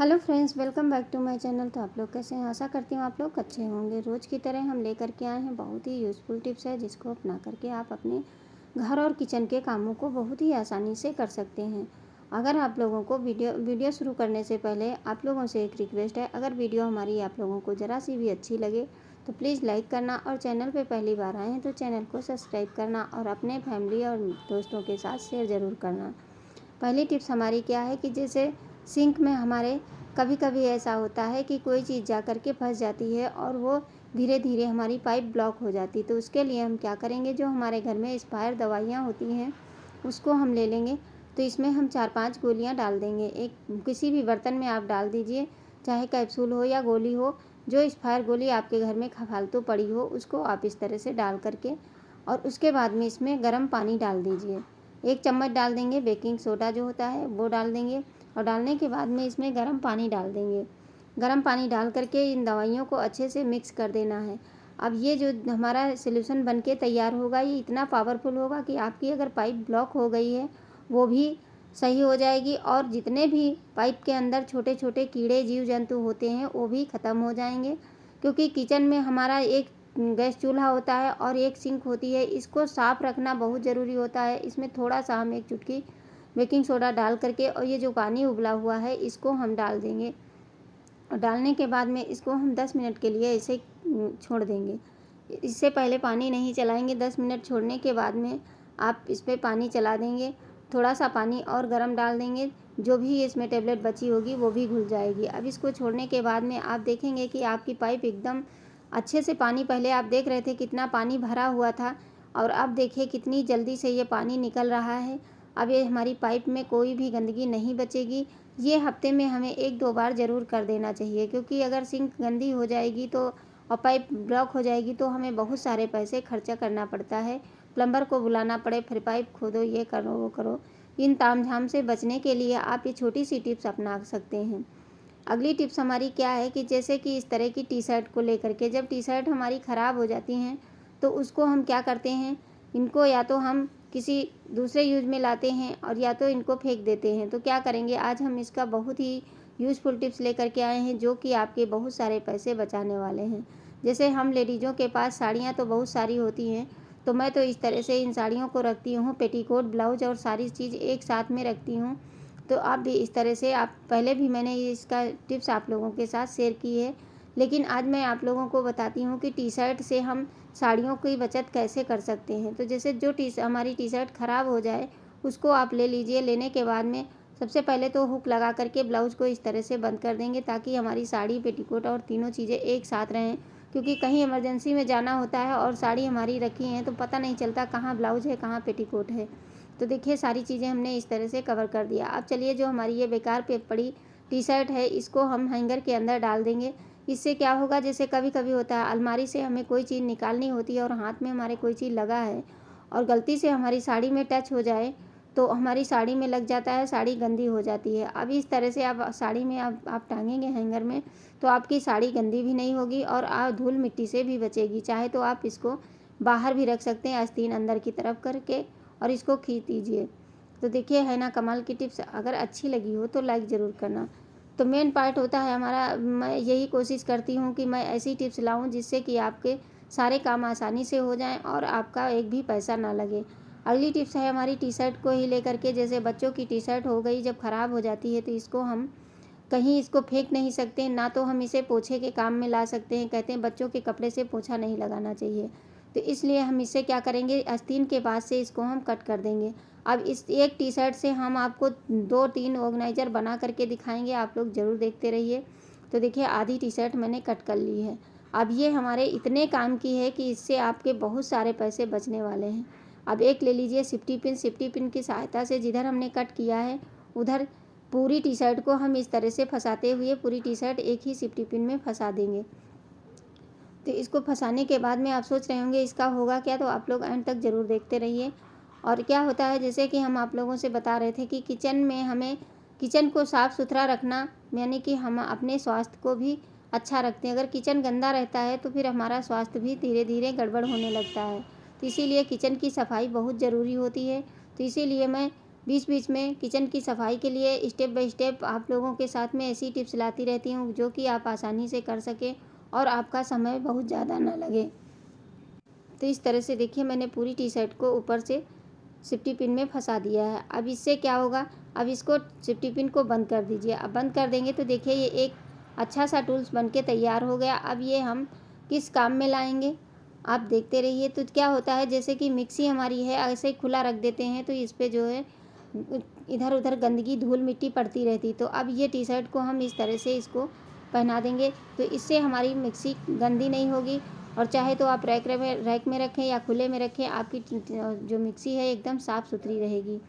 Hello friends, welcome back to my channel. तो आप लोग कैसे हैं? आशा करती हूँ आप लोग अच्छे होंगे। रोज़ की तरह हम लेकर के आए हैं बहुत ही यूज़फुल टिप्स है जिसको अपना करके आप अपने घर और किचन के कामों को बहुत ही आसानी से कर सकते हैं। अगर आप लोगों को वीडियो शुरू करने से पहले आप लोगों से एक रिक्वेस्ट है, अगर वीडियो हमारी आप लोगों को ज़रा सी भी अच्छी लगे तो प्लीज़ लाइक करना, और चैनल पर पहली बार आए हैं तो चैनल को सब्सक्राइब करना और अपने फैमिली और दोस्तों के साथ शेयर ज़रूर करना। पहली टिप्स हमारी क्या है कि जैसे सिंक में हमारे कभी कभी ऐसा होता है कि कोई चीज़ जा कर के फंस जाती है और वो धीरे धीरे हमारी पाइप ब्लॉक हो जाती। तो उसके लिए हम क्या करेंगे, जो हमारे घर में एक्सपायर दवाइयाँ होती हैं उसको हम ले लेंगे। तो इसमें हम 4-5 गोलियाँ डाल देंगे। एक किसी भी बर्तन में आप डाल दीजिए, चाहे कैप्सूल हो या गोली हो। जो एक्सपायर गोली आपके घर में फालतू पड़ी हो उसको आप इस तरह से डाल करके, और उसके बाद में इसमें गर्म पानी डाल दीजिए। 1 चम्मच डाल देंगे बेकिंग सोडा जो होता है वो डाल देंगे, और डालने के बाद में इसमें गर्म पानी डाल देंगे। गर्म पानी डाल करके इन दवाइयों को अच्छे से मिक्स कर देना है। अब ये जो हमारा सॉल्यूशन बन के तैयार होगा ये इतना पावरफुल होगा कि आपकी अगर पाइप ब्लॉक हो गई है वो भी सही हो जाएगी, और जितने भी पाइप के अंदर छोटे छोटे कीड़े जीव जंतु होते हैं वो भी ख़त्म हो जाएंगे। क्योंकि किचन में हमारा एक गैस चूल्हा होता है और एक सिंक होती है, इसको साफ़ रखना बहुत ज़रूरी होता है। इसमें थोड़ा सा हम 1 चुटकी बेकिंग सोडा डाल करके, और ये जो पानी उबला हुआ है इसको हम डाल देंगे, और डालने के बाद में इसको हम 10 मिनट के लिए ऐसे छोड़ देंगे। इससे पहले पानी नहीं चलाएंगे। 10 मिनट छोड़ने के बाद में आप इस पर पानी चला देंगे। थोड़ा सा पानी और गर्म डाल देंगे, जो भी इसमें टेबलेट बची होगी वो भी घुल जाएगी। अब इसको छोड़ने के बाद में आप देखेंगे कि आपकी पाइप एकदम अच्छे से, पानी पहले आप देख रहे थे कितना पानी भरा हुआ था, और अब देखिए कितनी जल्दी से ये पानी निकल रहा है। अब ये हमारी पाइप में कोई भी गंदगी नहीं बचेगी। ये हफ्ते में हमें 1-2 बार ज़रूर कर देना चाहिए, क्योंकि अगर सिंक गंदी हो जाएगी तो और पाइप ब्लॉक हो जाएगी तो हमें बहुत सारे पैसे खर्चा करना पड़ता है। प्लम्बर को बुलाना पड़े, फिर पाइप खोदो, ये करो वो करो। इन तामझाम से बचने के लिए आप ये छोटी सी टिप्स अपना सकते हैं। अगली टिप्स हमारी क्या है कि जैसे कि इस तरह की टी शर्ट को लेकर के, जब टी शर्ट हमारी ख़राब हो जाती हैं तो उसको हम क्या करते हैं, इनको या तो हम किसी दूसरे यूज में लाते हैं और या तो इनको फेंक देते हैं। तो क्या करेंगे, आज हम इसका बहुत ही यूज़फुल टिप्स लेकर के आए हैं जो कि आपके बहुत सारे पैसे बचाने वाले हैं। जैसे हम लेडीज़ों के पास साड़ियाँ तो बहुत सारी होती हैं, तो मैं तो इस तरह से इन साड़ियों को रखती हूँ, पेटीकोट, ब्लाउज और सारी चीज़ एक साथ में रखती हूँ। तो आप भी इस तरह से, आप पहले भी मैंने इसका टिप्स आप लोगों के साथ शेयर की है, लेकिन आज मैं आप लोगों को बताती हूँ कि टी शर्ट से हम साड़ियों की बचत कैसे कर सकते हैं। तो जैसे जो हमारी टी शर्ट ख़राब हो जाए उसको आप ले लीजिए। लेने के बाद में सबसे पहले तो हुक लगा करके ब्लाउज़ को इस तरह से बंद कर देंगे ताकि हमारी साड़ी, पेटीकोट और तीनों चीज़ें एक साथ रहें। क्योंकि कहीं इमरजेंसी में जाना होता है और साड़ी हमारी रखी हैं तो पता नहीं चलता कहाँ ब्लाउज़ है कहाँ पेटीकोट है। तो देखिए सारी चीज़ें हमने इस तरह से कवर कर दिया। अब चलिए, जो हमारी ये बेकार पे पड़ी टी शर्ट है इसको हम हैंगर के अंदर डाल देंगे। इससे क्या होगा, जैसे कभी कभी होता है अलमारी से हमें कोई चीज़ निकालनी होती है और हाथ में हमारे कोई चीज़ लगा है और गलती से हमारी साड़ी में टच हो जाए तो हमारी साड़ी में लग जाता है, साड़ी गंदी हो जाती है। अब इस तरह से आप साड़ी में आप टांगेंगे हैंगर में तो आपकी साड़ी गंदी भी नहीं होगी और धूल मिट्टी से भी बचेगी। चाहे तो आप इसको बाहर भी रख सकते हैं आस्तीन अंदर की तरफ करके, और इसको खींच दीजिए। तो देखिए है ना कमाल की टिप्स। अगर अच्छी लगी हो तो लाइक ज़रूर करना। तो मेन पार्ट होता है हमारा, मैं यही कोशिश करती हूँ कि मैं ऐसी टिप्स लाऊँ जिससे कि आपके सारे काम आसानी से हो जाएं और आपका एक भी पैसा ना लगे। अगली टिप्स है हमारी टी शर्ट को ही लेकर के। जैसे बच्चों की टी शर्ट हो गई, जब ख़राब हो जाती है तो इसको हम कहीं इसको फेंक नहीं सकते, ना तो हम इसे पोछे के काम में ला सकते हैं। कहते हैं बच्चों के कपड़े से पोछा नहीं लगाना चाहिए, तो इसलिए हम इससे क्या करेंगे, आस्तीन के पास से इसको हम कट कर देंगे। अब इस एक टी शर्ट से हम आपको 2-3 ऑर्गेनाइज़र बना करके दिखाएंगे, आप लोग ज़रूर देखते रहिए। तो देखिए आधी टी शर्ट मैंने कट कर ली है। अब ये हमारे इतने काम की है कि इससे आपके बहुत सारे पैसे बचने वाले हैं। अब एक ले लीजिए सिफ्टी पिन की सहायता से जिधर हमने कट किया है उधर पूरी टी शर्ट को हम इस तरह से फंसाते हुए पूरी टी शर्ट एक ही सिफ्टी पिन में फंसा देंगे। तो इसको फंसाने के बाद में आप सोच रहे होंगे इसका होगा क्या, तो आप लोग एंड तक ज़रूर देखते रहिए। और क्या होता है, जैसे कि हम आप लोगों से बता रहे थे कि किचन में हमें किचन को साफ़ सुथरा रखना, यानी कि हम अपने स्वास्थ्य को भी अच्छा रखते हैं। अगर किचन गंदा रहता है तो फिर हमारा स्वास्थ्य भी धीरे धीरे गड़बड़ होने लगता है। तो इसीलिए किचन की सफाई बहुत ज़रूरी होती है। तो इसीलिए मैं बीच बीच में किचन की सफाई के लिए स्टेप बाय स्टेप आप लोगों के साथ में ऐसी टिप्स लाती रहती हूँ जो कि आप आसानी से कर सकें और आपका समय बहुत ज़्यादा ना लगे। तो इस तरह से देखिए मैंने पूरी टी शर्ट को ऊपर से सेफ्टी पिन में फंसा दिया है। अब इससे क्या होगा, अब इसको सेफ्टी पिन को बंद कर दीजिए। अब बंद कर देंगे तो देखिए ये एक अच्छा सा टूल्स बन के तैयार हो गया। अब ये हम किस काम में लाएंगे आप देखते रहिए। तो क्या होता है, जैसे कि मिक्सी हमारी है, ऐसे ही खुला रख देते हैं तो इस पे जो है इधर उधर गंदगी धूल मिट्टी पड़ती रहती। तो अब ये टी शर्ट को हम इस तरह से इसको पहना देंगे तो इससे हमारी मिक्सी गंदी नहीं होगी। और चाहे तो आप रैक में रखें या खुले में रखें, आपकी जो मिक्सी है एकदम साफ़ सुथरी रहेगी।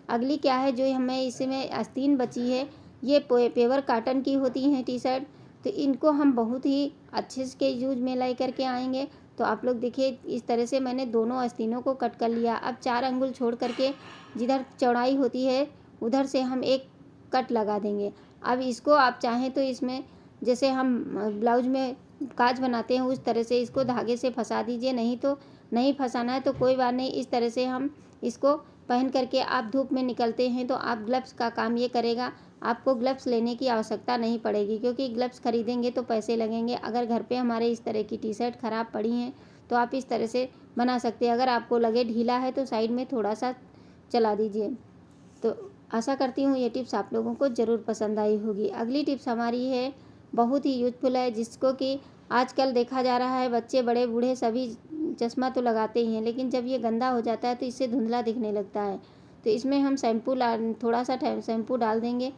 अगली क्या है जो हमें इसमें आस्तीन बची है, ये पेवर काटन की होती हैं टी शर्ट। तो इनको हम बहुत ही अच्छे से यूज में लाई करके आएंगे। तो आप लोग देखिए इस तरह से मैंने दोनों आस्तीनों को कट कर लिया। अब 4 अंगुल छोड़ करके जिधर चौड़ाई होती है उधर से हम एक कट लगा देंगे। अब इसको आप चाहें तो इसमें जैसे हम ब्लाउज में काज बनाते हैं उस तरह से इसको धागे से फंसा दीजिए, नहीं तो नहीं फंसाना है तो कोई बात नहीं। इस तरह से हम इसको पहन करके आप धूप में निकलते हैं तो आप ग्लव्स का काम ये करेगा। आपको ग्लव्स लेने की आवश्यकता नहीं पड़ेगी क्योंकि ग्लव्स खरीदेंगे तो पैसे लगेंगे। अगर घर पे हमारे इस तरह की टी शर्ट ख़राब पड़ी हैं तो आप इस तरह से बना सकते हैं। अगर आपको लगे ढीला है तो साइड में थोड़ा सा चला दीजिए। तो आशा करती हूँ ये टिप्स आप लोगों को ज़रूर पसंद आई होगी। अगली टिप्स हमारी है बहुत ही यूज़फुल है, जिसको कि आजकल देखा जा रहा है बच्चे बड़े बूढ़े सभी चश्मा तो लगाते ही हैं, लेकिन जब ये गंदा हो जाता है तो इससे धुंधला दिखने लगता है। तो इसमें हम थोड़ा सा शैम्पू डाल देंगे।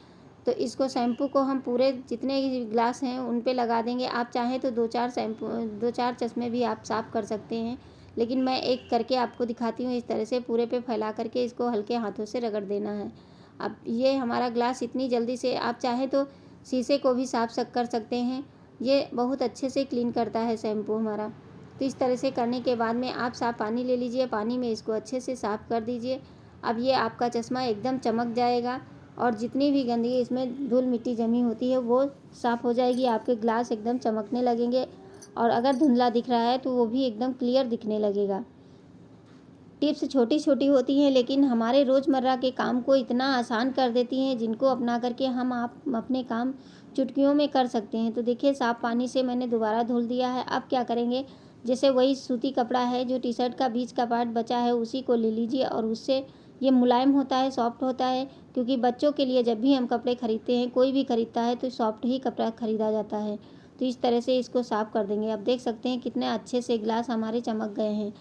तो इसको शैम्पू को हम पूरे जितने ग्लास हैं उन पे लगा देंगे। आप चाहें तो 2-4 चश्मे भी आप साफ़ कर सकते हैं, लेकिन मैं एक करके आपको दिखाती हूँ। इस तरह से पूरे पे फैला करके इसको हल्के हाथों से रगड़ देना है। अब ये हमारा ग्लास इतनी जल्दी से, आप चाहें तो शीशे को भी साफ़ कर सकते हैं। ये बहुत अच्छे से क्लीन करता है शैम्पू हमारा। तो इस तरह से करने के बाद में आप साफ़ पानी ले लीजिए, पानी में इसको अच्छे से साफ़ कर दीजिए। अब ये आपका चश्मा एकदम चमक जाएगा और जितनी भी गंदगी इसमें धूल मिट्टी जमी होती है वो साफ़ हो जाएगी। आपके ग्लास एकदम चमकने लगेंगे और अगर धुंधला दिख रहा है तो वो भी एकदम क्लियर दिखने लगेगा। टिप्स छोटी छोटी होती हैं लेकिन हमारे रोज़मर्रा के काम को इतना आसान कर देती हैं, जिनको अपना करके हम आप अपने काम चुटकियों में कर सकते हैं। तो देखिए साफ़ पानी से मैंने दोबारा धुल दिया है। अब क्या करेंगे, जैसे वही सूती कपड़ा है जो टी शर्ट का बीच का पार्ट बचा है उसी को ले लीजिए और उससे ये मुलायम होता है, सॉफ्ट होता है। क्योंकि बच्चों के लिए जब भी हम कपड़े खरीदते हैं, कोई भी खरीदता है तो सॉफ्ट ही कपड़ा खरीदा जाता है। तो इस तरह से इसको साफ़ कर देंगे। अब देख सकते हैं कितने अच्छे से ग्लास हमारे चमक गए हैं।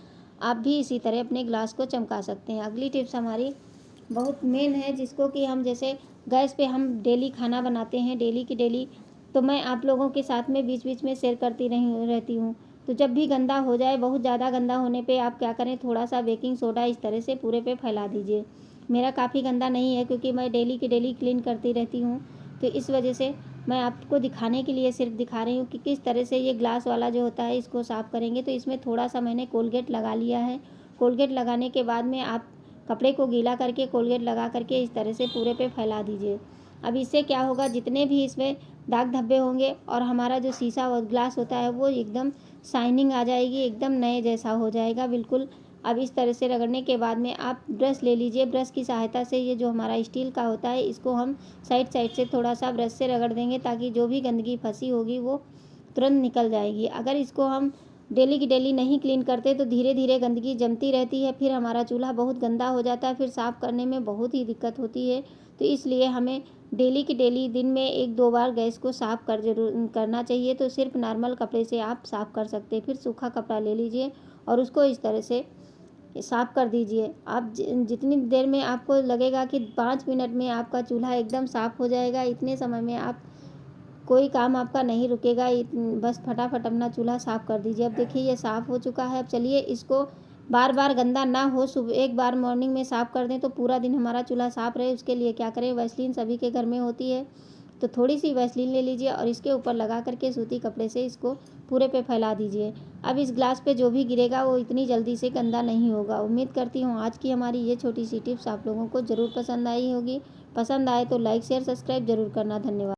आप भी इसी तरह अपने ग्लास को चमका सकते हैं। अगली टिप्स हमारी बहुत मेन है, जिसको कि हम जैसे गैस पे हम डेली खाना बनाते हैं, डेली की डेली, तो मैं आप लोगों के साथ में बीच बीच में शेयर करती रहती हूँ। तो जब भी गंदा हो जाए, बहुत ज़्यादा गंदा होने पे आप क्या करें, थोड़ा सा बेकिंग सोडा इस तरह से पूरे पे फैला दीजिए। मेरा काफ़ी गंदा नहीं है क्योंकि मैं डेली की डेली क्लीन करती रहती हूँ। तो इस वजह से मैं आपको दिखाने के लिए सिर्फ दिखा रही हूँ कि किस तरह से ये ग्लास वाला जो होता है इसको साफ़ करेंगे। तो इसमें थोड़ा सा मैंने कोलगेट लगा लिया है। कोलगेट लगाने के बाद में आप कपड़े को गीला करके कोलगेट लगा करके इस तरह से पूरे पे फैला दीजिए। अब इससे क्या होगा, जितने भी इसमें दाग धब्बे होंगे और हमारा जो शीशा और ग्लास होता है वो एकदम शाइनिंग आ जाएगी, एकदम नए जैसा हो जाएगा बिल्कुल। अब इस तरह से रगड़ने के बाद में आप ब्रश ले लीजिए। ब्रश की सहायता से ये जो हमारा स्टील का होता है इसको हम साइड साइड से थोड़ा सा ब्रश से रगड़ देंगे ताकि जो भी गंदगी फंसी होगी वो तुरंत निकल जाएगी। अगर इसको हम डेली की डेली नहीं क्लीन करते तो धीरे धीरे गंदगी जमती रहती है, फिर हमारा चूल्हा बहुत गंदा हो जाता है, फिर साफ़ करने में बहुत ही दिक्कत होती है। तो इसलिए हमें डेली की डेली दिन में 1-2 बार गैस को साफ़ जरूर करना चाहिए। तो सिर्फ नॉर्मल कपड़े से आप साफ़ कर सकते हैं। फिर सूखा कपड़ा ले लीजिए और उसको इस तरह से साफ़ कर दीजिए। आप जितनी देर में आपको लगेगा कि 5 मिनट में आपका चूल्हा एकदम साफ़ हो जाएगा, इतने समय में आप कोई काम आपका नहीं रुकेगा। बस फटाफट अपना चूल्हा साफ़ कर दीजिए। अब देखिए ये साफ़ हो चुका है। अब चलिए इसको बार बार गंदा ना हो, सुबह एक बार मॉर्निंग में साफ़ कर दें तो पूरा दिन हमारा चूल्हा साफ़ रहे। उसके लिए क्या करें, वैसलीन सभी के घर में होती है, तो थोड़ी सी वैसलीन ले लीजिए और इसके ऊपर लगा करके सूती कपड़े से इसको पूरे पे फैला दीजिए। अब इस ग्लास पे जो भी गिरेगा वो इतनी जल्दी से गंदा नहीं होगा। उम्मीद करती हूँ आज की हमारी ये छोटी सी टिप्स आप लोगों को ज़रूर पसंद आई होगी। पसंद आए तो लाइक शेयर सब्सक्राइब ज़रूर करना। धन्यवाद।